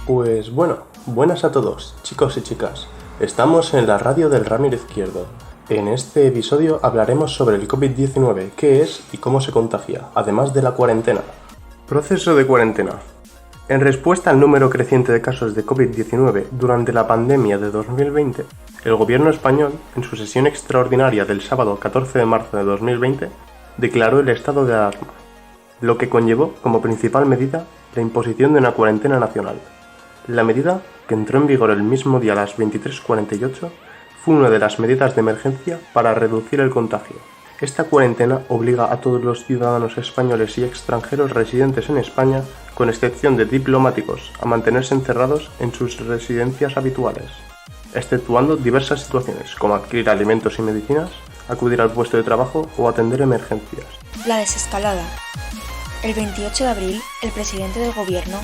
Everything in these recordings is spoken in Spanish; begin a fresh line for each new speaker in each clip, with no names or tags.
Pues bueno, buenas a todos, chicos y chicas. Estamos en la radio del Ramiro Izquierdo. En este episodio hablaremos sobre el COVID-19, qué es y cómo se contagia, además de la cuarentena. Proceso de cuarentena. En respuesta al número creciente de casos de COVID-19 durante la pandemia de 2020, el gobierno español, en su sesión extraordinaria del sábado 14 de marzo de 2020, declaró el estado de alarma, lo que conllevó como principal medida la imposición de una cuarentena nacional. La medida, que entró en vigor el mismo día a las 23:48, fue una de las medidas de emergencia para reducir el contagio. Esta cuarentena obliga a todos los ciudadanos españoles y extranjeros residentes en España, con excepción de diplomáticos, a mantenerse encerrados en sus residencias habituales, exceptuando diversas situaciones como adquirir alimentos y medicinas, acudir al puesto de trabajo o atender emergencias.
La desescalada. El 28 de abril, el presidente del gobierno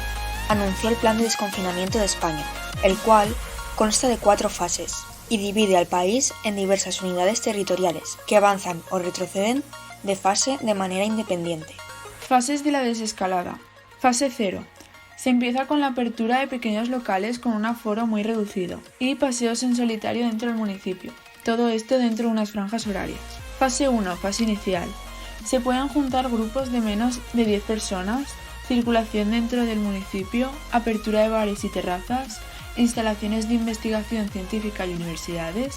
anunció el plan de desconfinamiento de España, el cual consta de 4 fases y divide al país en diversas unidades territoriales que avanzan o retroceden de fase de manera independiente.
Fases de la desescalada. Fase 0. Se empieza con la apertura de pequeños locales con un aforo muy reducido y paseos en solitario dentro del municipio. Todo esto dentro de unas franjas horarias. Fase 1. Fase inicial. Se pueden juntar grupos de menos de 10 personas, circulación dentro del municipio, apertura de bares y terrazas, instalaciones de investigación científica y universidades,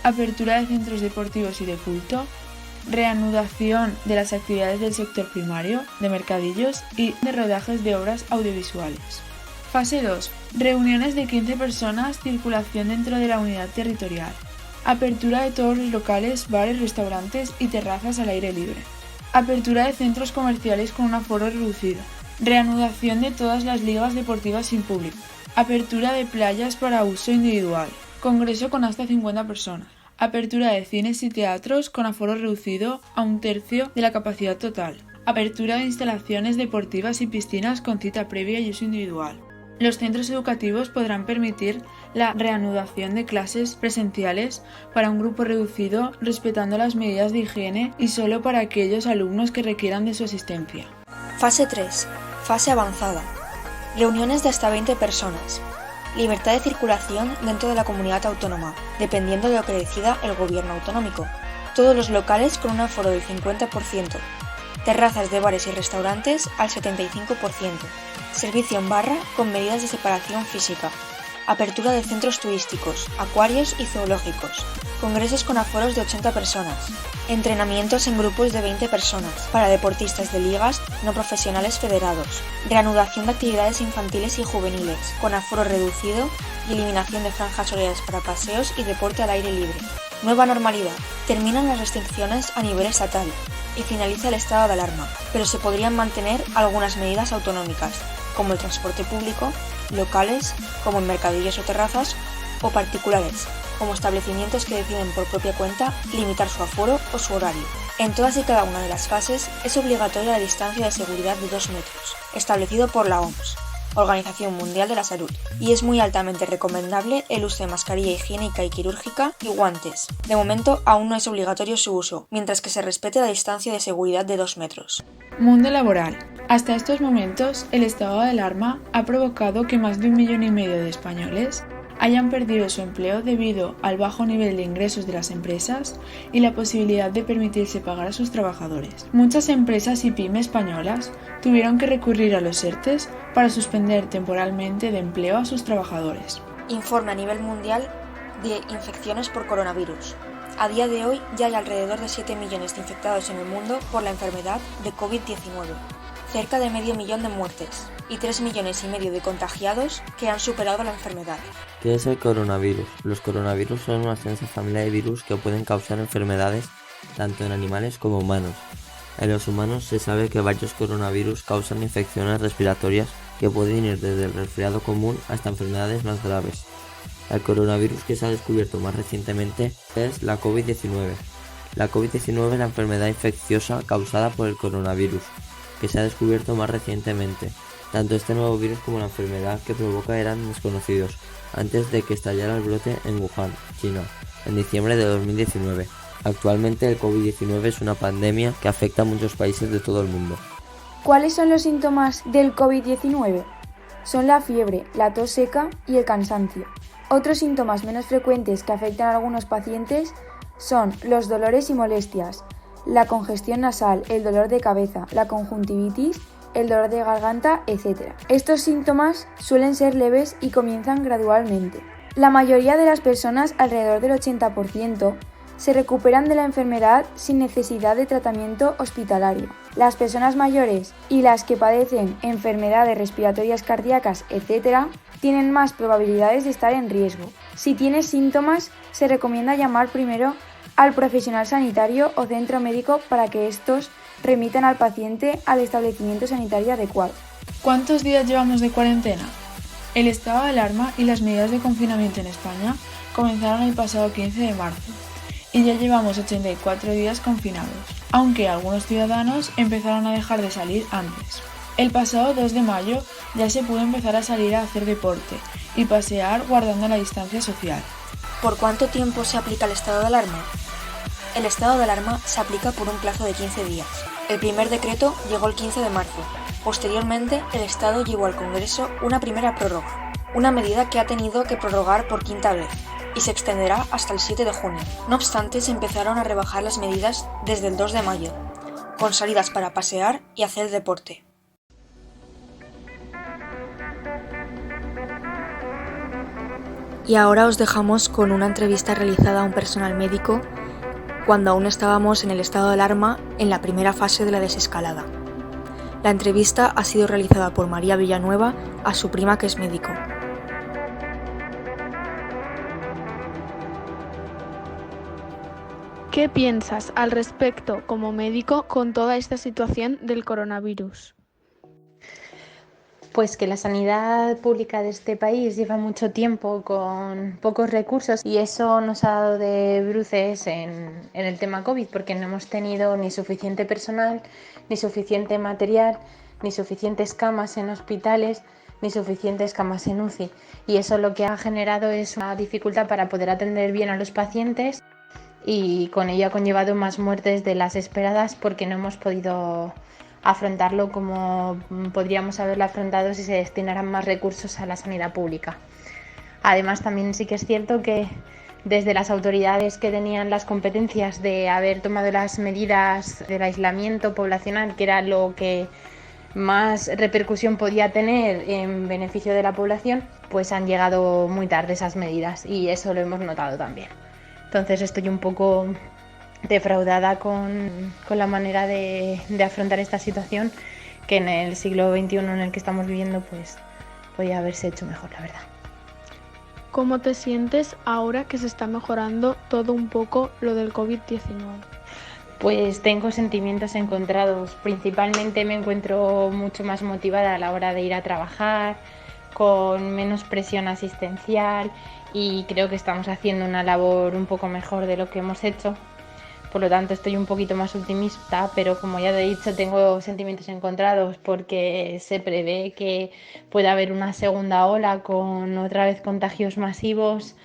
apertura de centros deportivos y de culto, reanudación de las actividades del sector primario, de mercadillos y de rodajes de obras audiovisuales. Fase 2. Reuniones de 15 personas, circulación dentro de la unidad territorial. Apertura de todos los locales, bares, restaurantes y terrazas al aire libre. Apertura de centros comerciales con un aforo reducido. Reanudación de todas las ligas deportivas sin público. Apertura de playas para uso individual. Congreso con hasta 50 personas. Apertura de cines y teatros con aforo reducido a 1/3 de la capacidad total. Apertura de instalaciones deportivas y piscinas con cita previa y uso individual. Los centros educativos podrán permitir la reanudación de clases presenciales para un grupo reducido, respetando las medidas de higiene y solo para aquellos alumnos que requieran de su asistencia.
Fase 3. Fase avanzada. Reuniones de hasta 20 personas. Libertad de circulación dentro de la comunidad autónoma, dependiendo de lo que decida el gobierno autonómico. Todos los locales con un aforo del 50%. Terrazas de bares y restaurantes al 75%. Servicio en barra con medidas de separación física. Apertura de centros turísticos, acuarios y zoológicos. Congresos con aforos de 80 personas. Entrenamientos en grupos de 20 personas para deportistas de ligas no profesionales federados. Reanudación de actividades infantiles y juveniles con aforo reducido y eliminación de franjas horarias para paseos y deporte al aire libre. Nueva normalidad. Terminan las restricciones a nivel estatal y finaliza el estado de alarma, pero se podrían mantener algunas medidas autonómicas, como el transporte público, locales, como en mercadillos o terrazas, o particulares, como establecimientos que deciden por propia cuenta limitar su aforo o su horario. En todas y cada una de las fases es obligatoria la distancia de seguridad de 2 metros, establecido por la OMS, Organización Mundial de la Salud, y es muy altamente recomendable el uso de mascarilla higiénica y quirúrgica y guantes. De momento aún no es obligatorio su uso, mientras que se respete la distancia de seguridad de 2 metros.
Mundo laboral. Hasta estos momentos, el estado de alarma ha provocado que más de 1,5 millones de españoles hayan perdido su empleo debido al bajo nivel de ingresos de las empresas y la posibilidad de permitirse pagar a sus trabajadores. Muchas empresas y pymes españolas tuvieron que recurrir a los ERTEs para suspender temporalmente de empleo a sus trabajadores.
Informe a nivel mundial de infecciones por coronavirus. A día de hoy ya hay alrededor de 7 millones de infectados en el mundo por la enfermedad de COVID-19. Cerca de 500.000 de muertes y 3,5 millones de contagiados que han superado la enfermedad.
¿Qué es el coronavirus? Los coronavirus son una extensa familia de virus que pueden causar enfermedades tanto en animales como humanos. En los humanos se sabe que varios coronavirus causan infecciones respiratorias que pueden ir desde el resfriado común hasta enfermedades más graves. El coronavirus que se ha descubierto más recientemente es la COVID-19. La COVID-19 es la enfermedad infecciosa causada por el coronavirus, que se ha descubierto más recientemente. Tanto este nuevo virus como la enfermedad que provoca eran desconocidos antes de que estallara el brote en Wuhan, China, en diciembre de 2019. Actualmente el COVID-19 es una pandemia que afecta a muchos países de todo el mundo.
¿Cuáles son los síntomas del COVID-19? Son la fiebre, la tos seca y el cansancio. Otros síntomas menos frecuentes que afectan a algunos pacientes son los dolores y molestias, la congestión nasal, el dolor de cabeza, la conjuntivitis, el dolor de garganta, etc. Estos síntomas suelen ser leves y comienzan gradualmente. La mayoría de las personas, alrededor del 80%, se recuperan de la enfermedad sin necesidad de tratamiento hospitalario. Las personas mayores y las que padecen enfermedades respiratorias cardíacas, etc., tienen más probabilidades de estar en riesgo. Si tienes síntomas, se recomienda llamar primero al profesional sanitario o centro médico para que estos remitan al paciente al establecimiento sanitario adecuado.
¿Cuántos días llevamos de cuarentena? El estado de alarma y las medidas de confinamiento en España comenzaron el pasado 15 de marzo y ya llevamos 84 días confinados, aunque algunos ciudadanos empezaron a dejar de salir antes. El pasado 2 de mayo ya se pudo empezar a salir a hacer deporte y pasear guardando la distancia social.
¿Por cuánto tiempo se aplica el estado de alarma? El estado de alarma se aplica por un plazo de 15 días. El primer decreto llegó el 15 de marzo. Posteriormente, el Estado llevó al Congreso una primera prórroga, una medida que ha tenido que prorrogar por quinta vez, y se extenderá hasta el 7 de junio. No obstante, se empezaron a rebajar las medidas desde el 2 de mayo, con salidas para pasear y hacer deporte. Y ahora os dejamos con una entrevista realizada a un personal médico cuando aún estábamos en el estado de alarma en la primera fase de la desescalada. La entrevista ha sido realizada por María Villanueva a su prima, que es médico.
¿Qué piensas al respecto como médico con toda esta situación del coronavirus?
Pues que la sanidad pública de este país lleva mucho tiempo con pocos recursos y eso nos ha dado de bruces en el tema COVID, porque no hemos tenido ni suficiente personal, ni suficiente material, ni suficientes camas en hospitales, ni suficientes camas en UCI. Y eso lo que ha generado es una dificultad para poder atender bien a los pacientes y con ello ha conllevado más muertes de las esperadas porque no hemos podido afrontarlo como podríamos haberlo afrontado si se destinaran más recursos a la sanidad pública. Además, también sí que es cierto que desde las autoridades que tenían las competencias de haber tomado las medidas del aislamiento poblacional, que era lo que más repercusión podía tener en beneficio de la población, pues han llegado muy tarde esas medidas y eso lo hemos notado también. Entonces estoy un poco defraudada con la manera de afrontar esta situación, que en el siglo XXI en el que estamos viviendo pues podría haberse hecho mejor, la verdad.
¿Cómo te sientes ahora que se está mejorando todo un poco lo del COVID-19?
Pues tengo sentimientos encontrados. Principalmente me encuentro mucho más motivada a la hora de ir a trabajar, con menos presión asistencial y creo que estamos haciendo una labor un poco mejor de lo que hemos hecho. Por lo tanto, estoy un poquito más optimista, pero como ya te he dicho, tengo sentimientos encontrados porque se prevé que pueda haber una segunda ola con otra vez contagios masivos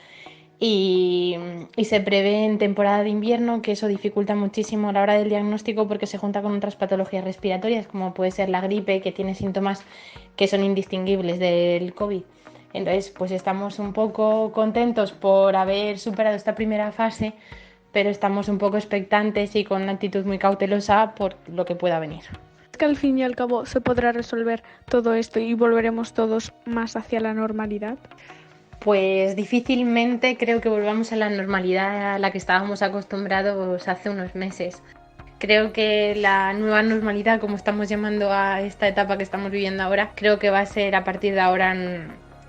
y se prevé en temporada de invierno, que eso dificulta muchísimo a la hora del diagnóstico porque se junta con otras patologías respiratorias, como puede ser la gripe, que tiene síntomas que son indistinguibles del COVID. Entonces, pues estamos un poco contentos por haber superado esta primera fase, pero estamos un poco expectantes y con una actitud muy cautelosa por lo que pueda venir.
¿Es que al fin y al cabo se podrá resolver todo esto y volveremos todos más hacia la normalidad?
Pues difícilmente creo que volvamos a la normalidad a la que estábamos acostumbrados hace unos meses. Creo que la nueva normalidad, como estamos llamando a esta etapa que estamos viviendo ahora, creo que va a ser a partir de ahora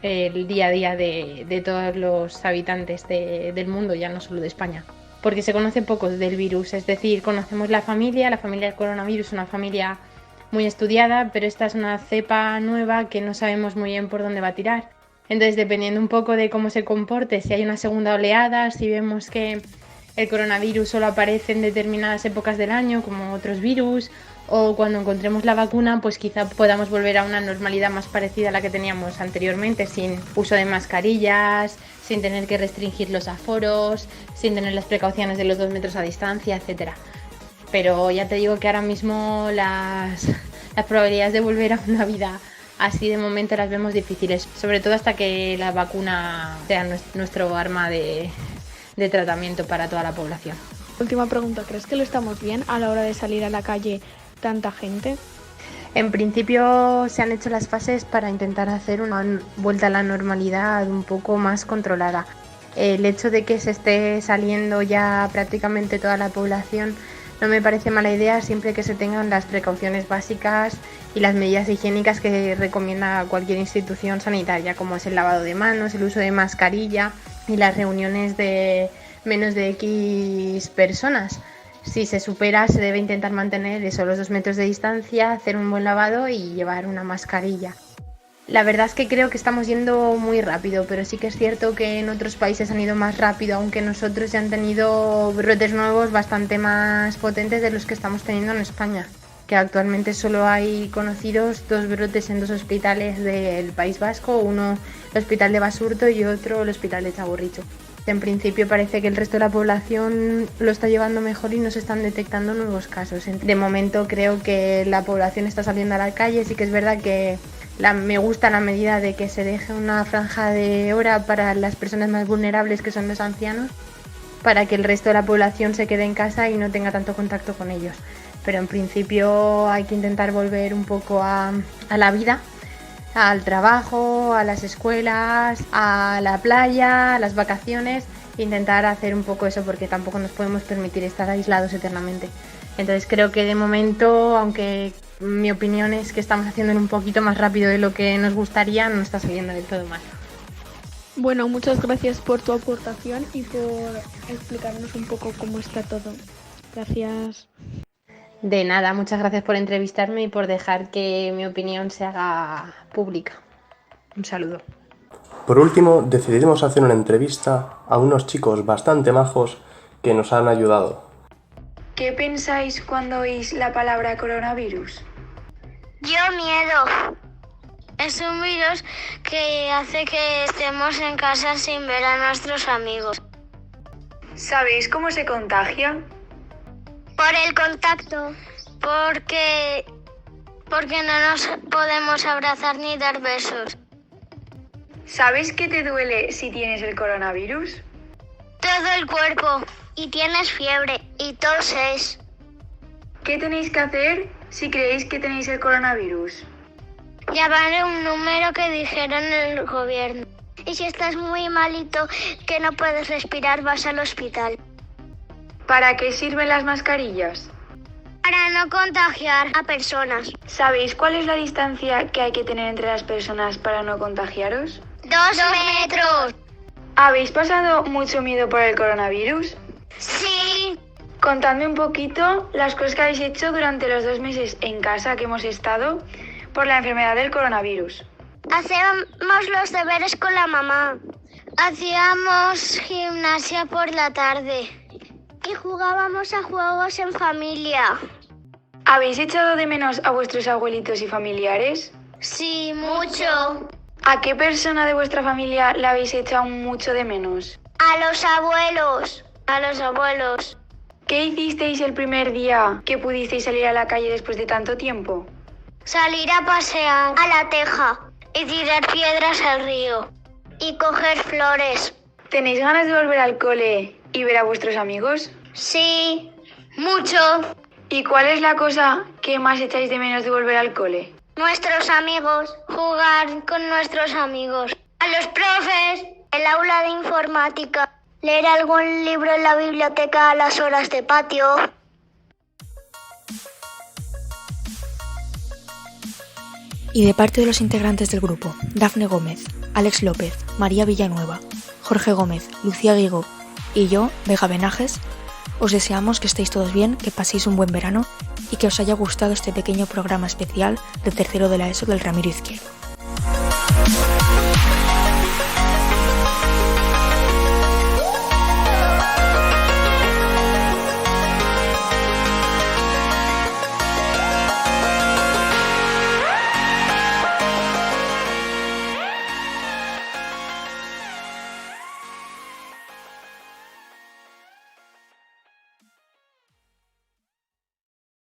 el día a día de todos los habitantes del mundo, ya no solo de España. Porque se conoce poco del virus, es decir, conocemos la familia del coronavirus, una familia muy estudiada, pero esta es una cepa nueva que no sabemos muy bien por dónde va a tirar. Entonces, dependiendo un poco de cómo se comporte, si hay una segunda oleada, si vemos que el coronavirus solo aparece en determinadas épocas del año, como otros virus, o cuando encontremos la vacuna, pues quizá podamos volver a una normalidad más parecida a la que teníamos anteriormente, sin uso de mascarillas, sin tener que restringir los aforos, sin tener las precauciones de los 2 metros a distancia, etc. Pero ya te digo que ahora mismo las probabilidades de volver a una vida así de momento las vemos difíciles, sobre todo hasta que la vacuna sea nuestro arma de tratamiento para toda la población.
Última pregunta, ¿crees que lo estamos bien a la hora de salir a la calle tanta gente?
En principio se han hecho las fases para intentar hacer una vuelta a la normalidad un poco más controlada. El hecho de que se esté saliendo ya prácticamente toda la población no me parece mala idea siempre que se tengan las precauciones básicas y las medidas higiénicas que recomienda cualquier institución sanitaria, como es el lavado de manos, el uso de mascarilla y las reuniones de menos de X personas. Si se supera, se debe intentar mantener eso, los 2 metros de distancia, hacer un buen lavado y llevar una mascarilla. La verdad es que creo que estamos yendo muy rápido, pero sí que es cierto que en otros países han ido más rápido, aunque nosotros ya han tenido brotes nuevos bastante más potentes de los que estamos teniendo en España, que actualmente solo hay conocidos 2 brotes en 2 hospitales del País Vasco, uno el hospital de Basurto y otro el hospital de Txagorritxu. En principio parece que el resto de la población lo está llevando mejor y no se están detectando nuevos casos. De momento creo que la población está saliendo a la calle, sí que es verdad que me gusta la medida de que se deje una franja de hora para las personas más vulnerables, que son los ancianos, para que el resto de la población se quede en casa y no tenga tanto contacto con ellos. Pero en principio hay que intentar volver un poco a la vida, al trabajo, a las escuelas, a la playa, a las vacaciones, intentar hacer un poco eso porque tampoco nos podemos permitir estar aislados eternamente. Entonces creo que de momento, aunque mi opinión es que estamos haciéndolo un poquito más rápido de lo que nos gustaría, no está saliendo del todo mal.
Bueno, muchas gracias por tu aportación y por explicarnos un poco cómo está todo. Gracias.
De nada, muchas gracias por entrevistarme y por dejar que mi opinión se haga pública. Un saludo.
Por último, decidimos hacer una entrevista a unos chicos bastante majos que nos han ayudado.
¿Qué pensáis cuando oís la palabra coronavirus?
Yo miedo. Es un virus que hace que estemos en casa sin ver a nuestros amigos.
¿Sabéis cómo se contagia?
Por el contacto, porque no nos podemos abrazar ni dar besos.
¿Sabes qué te duele si tienes el coronavirus?
Todo el cuerpo, y tienes fiebre, y toses.
¿Qué tenéis que hacer si creéis que tenéis el coronavirus?
Llamar a un número que dijeron el gobierno. Y si estás muy malito, que no puedes respirar, vas al hospital.
¿Para qué sirven las mascarillas?
Para no contagiar a personas.
¿Sabéis cuál es la distancia que hay que tener entre las personas para no contagiaros?
2 metros.
¿Habéis pasado mucho miedo por el coronavirus?
Sí.
Contadme un poquito las cosas que habéis hecho durante los 2 meses en casa que hemos estado por la enfermedad del coronavirus.
Hacíamos los deberes con la mamá. Hacíamos gimnasia por la tarde. Y jugábamos a juegos en familia.
¿Habéis echado de menos a vuestros abuelitos y familiares?
Sí, mucho.
¿A qué persona de vuestra familia la habéis echado mucho de menos?
A los abuelos. A los abuelos.
¿Qué hicisteis el primer día que pudisteis salir a la calle después de tanto tiempo?
Salir a pasear a la teja y tirar piedras al río y coger flores.
¿Tenéis ganas de volver al cole y ver a vuestros amigos?
Sí, mucho.
¿Y cuál es la cosa que más echáis de menos de volver al cole?
Nuestros amigos, jugar con nuestros amigos. A los profes, el aula de informática, leer algún libro en la biblioteca a las horas de patio.
Y de parte de los integrantes del grupo, Dafne Gómez, Alex López, María Villanueva, Jorge Gómez, Lucía Guigo y yo, Vega Benajes, os deseamos que estéis todos bien, que paséis un buen verano y que os haya gustado este pequeño programa especial de tercero de la ESO del Ramiro Izquierdo.